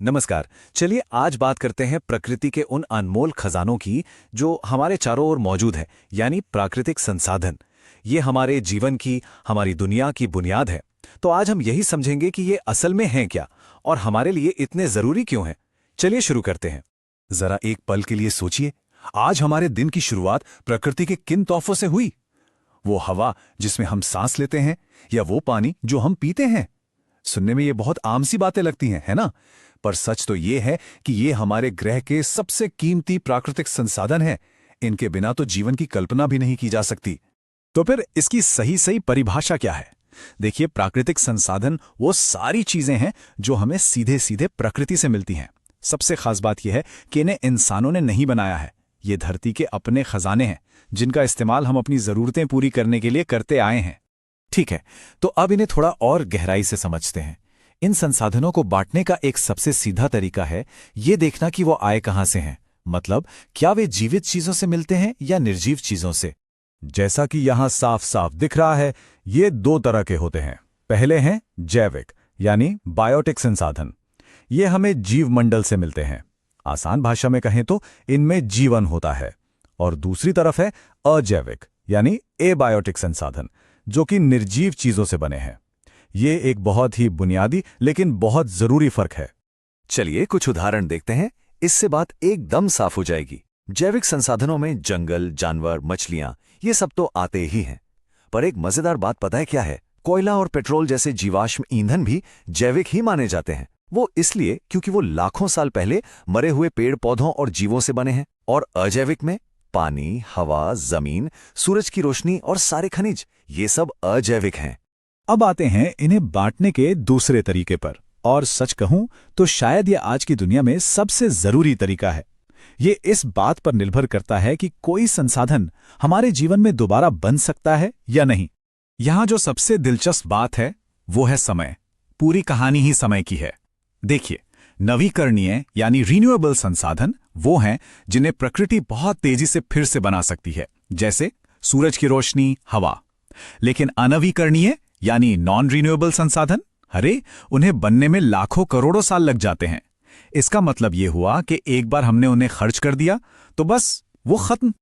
नमस्कार। चलिए आज बात करते हैं प्रकृति के उन अनमोल खजानों की जो हमारे चारों ओर मौजूद है, यानी प्राकृतिक संसाधन। ये हमारे जीवन की, हमारी दुनिया की बुनियाद है। तो आज हम यही समझेंगे कि ये असल में हैं क्या और हमारे लिए इतने जरूरी क्यों हैं। चलिए शुरू करते हैं। जरा एक पल के लिए सोचिए, आज हमारे दिन की शुरुआत प्रकृति के किन तोहफों से हुई? वो हवा जिसमें हम सांस लेते हैं, या वो पानी जो हम पीते हैं? सुनने में ये बहुत आम सी बातें लगती हैं, है ना? पर सच तो ये है कि ये हमारे ग्रह के सबसे कीमती प्राकृतिक संसाधन हैं। इनके बिना तो जीवन की कल्पना भी नहीं की जा सकती। तो फिर इसकी सही सही परिभाषा क्या है? देखिए, प्राकृतिक संसाधन वो सारी चीजें हैं जो हमें सीधे सीधे प्रकृति से मिलती हैं। सबसे खास बात यह है कि इन्हें इंसानों ने नहीं बनाया है। ये धरती के अपने खजाने हैं, जिनका इस्तेमाल हम अपनी जरूरतें पूरी करने के लिए करते आए हैं। ठीक है, तो अब इन्हें थोड़ा और गहराई से समझते हैं। इन संसाधनों को बांटने का एक सबसे सीधा तरीका है ये देखना कि वो आए कहां से हैं। मतलब, क्या वे जीवित चीजों से मिलते हैं या निर्जीव चीजों से? जैसा कि यहां साफ साफ दिख रहा है, ये दो तरह के होते हैं। पहले हैं जैविक, यानी बायोटिक संसाधन। ये हमें जीवमंडल से मिलते हैं। आसान भाषा में कहें तो इनमें जीवन होता है। और दूसरी तरफ है अजैविक, यानी एबायोटिक संसाधन, जो कि निर्जीव चीजों से बने हैं। ये एक बहुत ही बुनियादी लेकिन बहुत जरूरी फर्क है। चलिए कुछ उदाहरण देखते हैं, इससे बात एकदम साफ हो जाएगी। जैविक संसाधनों में जंगल, जानवर, मछलियां, ये सब तो आते ही हैं। पर एक मजेदार बात पता है क्या है? कोयला और पेट्रोल जैसे जीवाश्म ईंधन भी जैविक ही माने जाते हैं। वो इसलिए क्योंकि वो लाखों साल पहले मरे हुए पेड़ पौधों और जीवों से बने हैं। और अजैविक में पानी, हवा, जमीन, सूरज की रोशनी और सारे खनिज, ये सब अजैविक हैं। अब आते हैं इन्हें बांटने के दूसरे तरीके पर। और सच कहूं तो शायद ये आज की दुनिया में सबसे जरूरी तरीका है। ये इस बात पर निर्भर करता है कि कोई संसाधन हमारे जीवन में दोबारा बन सकता है या नहीं। यहां जो सबसे दिलचस्प बात है वो है समय। पूरी कहानी ही समय की है। देखिए, नवीकरणीय यानी रिन्यूएबल संसाधन वो हैं जिन्हें प्रकृति बहुत तेजी से फिर से बना सकती है, जैसे सूरज की रोशनी, हवा। लेकिन अनवीकरणीय यानी नॉन रिन्यूएबल संसाधन, अरे उन्हें बनने में लाखों करोड़ों साल लग जाते हैं। इसका मतलब यह हुआ कि एक बार हमने उन्हें खर्च कर दिया तो बस वो खत्म।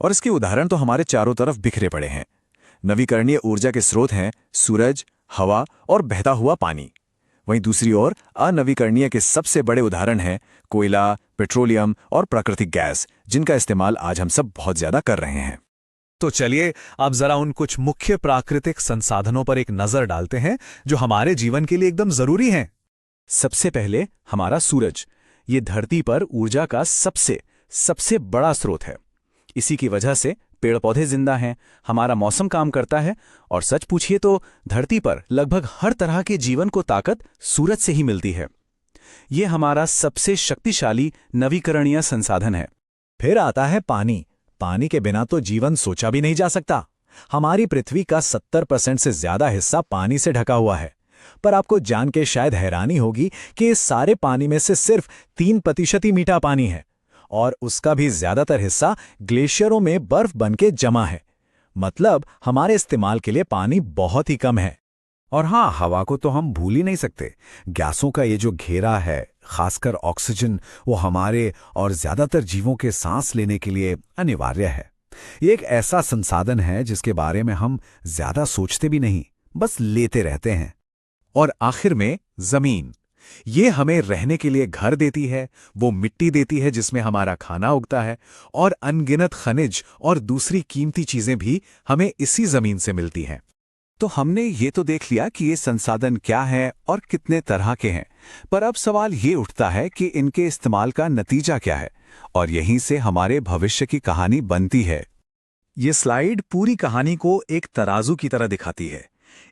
और इसके उदाहरण तो हमारे चारों तरफ बिखरे पड़े हैं। नवीकरणीय ऊर्जा के स्रोत हैं सूरज, हवा और बहता हुआ पानी। वहीं दूसरी ओर अनवीकरणीय के सबसे बड़े उदाहरण हैं कोयला, पेट्रोलियम और प्राकृतिक गैस, जिनका इस्तेमाल आज हम सब बहुत ज्यादा कर रहे हैं। तो चलिए अब जरा उन कुछ मुख्य प्राकृतिक संसाधनों पर एक नजर डालते हैं जो हमारे जीवन के लिए एकदम जरूरी हैं। सबसे पहले हमारा सूरज। ये धरती पर ऊर्जा का सबसे बड़ा स्रोत है। इसी की वजह से पेड़ पौधे जिंदा हैं, हमारा मौसम काम करता है, और सच पूछिए तो धरती पर लगभग हर तरह के जीवन को ताकत सूरज से ही मिलती है। ये हमारा सबसे शक्तिशाली नवीकरणीय संसाधन है। फिर आता है पानी। पानी के बिना तो जीवन सोचा भी नहीं जा सकता। हमारी पृथ्वी का 70% से ज्यादा हिस्सा पानी से ढका हुआ है। पर आपको जान के शायद हैरानी होगी कि इस सारे पानी में से सिर्फ 3% ही मीठा पानी है, और उसका भी ज्यादातर हिस्सा ग्लेशियरों में बर्फ बनके जमा है। मतलब हमारे इस्तेमाल के लिए पानी बहुत ही कम है। और हाँ, हवा को तो हम भूल ही नहीं सकते। गैसों का ये जो घेरा है, खासकर ऑक्सीजन, वो हमारे और ज्यादातर जीवों के सांस लेने के लिए अनिवार्य है। ये एक ऐसा संसाधन है जिसके बारे में हम ज्यादा सोचते भी नहीं, बस लेते रहते हैं। और आखिर में जमीन। ये हमें रहने के लिए घर देती है, वो मिट्टी देती है जिसमें हमारा खाना उगता है, और अनगिनत खनिज और दूसरी कीमती चीजें भी हमें इसी जमीन से मिलती हैं। तो हमने ये तो देख लिया कि ये संसाधन क्या है और कितने तरह के हैं। पर अब सवाल ये उठता है कि इनके इस्तेमाल का नतीजा क्या है, और यहीं से हमारे भविष्य की कहानी बनती है। ये स्लाइड पूरी कहानी को एक तराजू की तरह दिखाती है।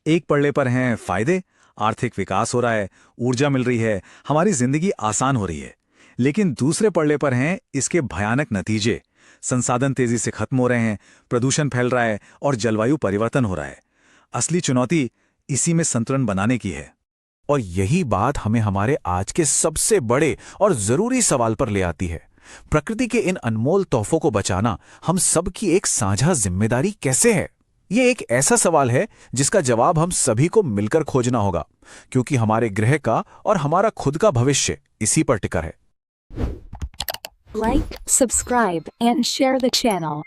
एक पड़े पर हैं फायदे, आर्थिक विकास हो रहा है, ऊर्जा मिल रही है, हमारी जिंदगी आसान हो रही है। लेकिन दूसरे पड़े पर हैं इसके भयानक नतीजे। संसाधन तेजी से खत्म हो रहे हैं, प्रदूषण फैल रहा है और जलवायु परिवर्तन हो रहा है। असली चुनौती इसी में संतुलन बनाने की है। और यही बात हमें हमारे आज के सबसे बड़े और जरूरी सवाल पर ले आती है। प्रकृति के इन अनमोल तोहफों को बचाना हम सब की एक साझा जिम्मेदारी कैसे है? ये एक ऐसा सवाल है जिसका जवाब हम सभी को मिलकर खोजना होगा, क्योंकि हमारे ग्रह का और हमारा खुद का भविष्य इसी पर टिका है। Like, subscribe, and share the channel.